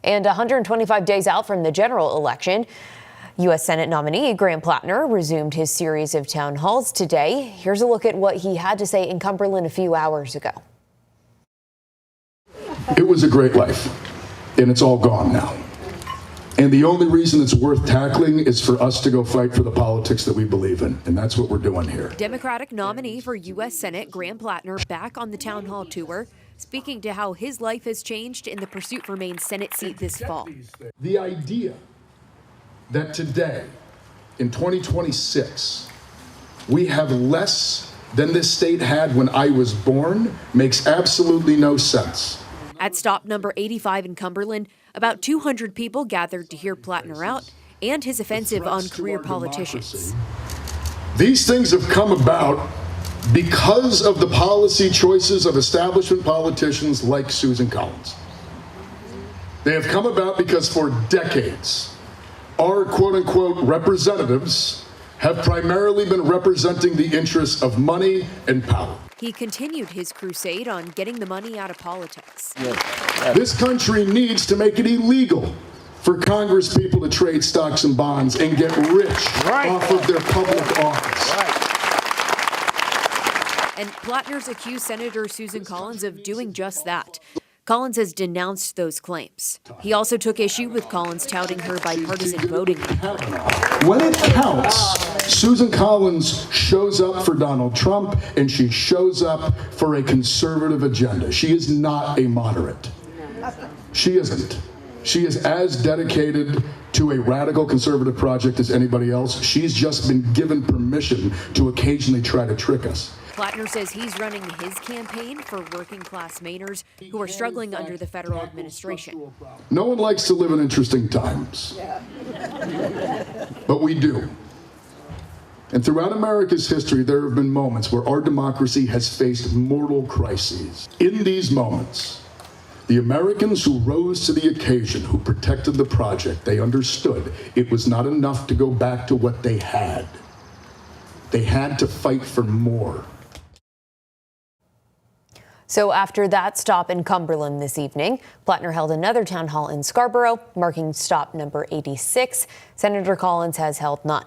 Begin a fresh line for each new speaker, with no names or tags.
And 125 days out from the general election, U.S. Senate nominee Graham Platner resumed his series of town halls today. Here's a look at what he had to say in Cumberland a few hours ago.
It was a great life, and it's all gone now. And the only reason it's worth tackling is for us to go fight for the politics that we believe in, and that's what we're doing here.
Democratic nominee for U.S. Senate Graham Platner back on the town hall tour, speaking to how his life has changed in the pursuit for Maine's Senate seat this fall.
The idea that today, in 2026, we have less than this state had when I was born makes absolutely no sense.
At stop number 85 in Cumberland, about 200 people gathered to hear Platner out and his offensive on career politicians.
These things have come about because of the policy choices of establishment politicians like Susan Collins. They have come about because for decades, our quote-unquote representatives have primarily been representing the interests of money and power.
He continued his crusade on getting the money out of politics.
This country needs to make it illegal for Congress people to trade stocks and bonds and get rich off of their public office.
And Platner's accused Senator Susan Collins of doing just that. Collins has denounced those claims. He also took issue with Collins touting her bipartisan voting.
When it counts, Susan Collins shows up for Donald Trump and she shows up for a conservative agenda. She is not a moderate. She isn't. She is as dedicated to a radical conservative project as anybody else. She's just been given permission to occasionally try to trick us.
Platner says he's running his campaign for working-class Mainers who are struggling under the federal administration.
No one likes to live in interesting times, but we do. And throughout America's history, there have been moments where our democracy has faced mortal crises. In these moments, the Americans who rose to the occasion, who protected the project, they understood it was not enough to go back to what they had. They had to fight for more.
So after that stop in Cumberland this evening, Platner held another town hall in Scarborough, marking stop number 86. Senator Collins has held none.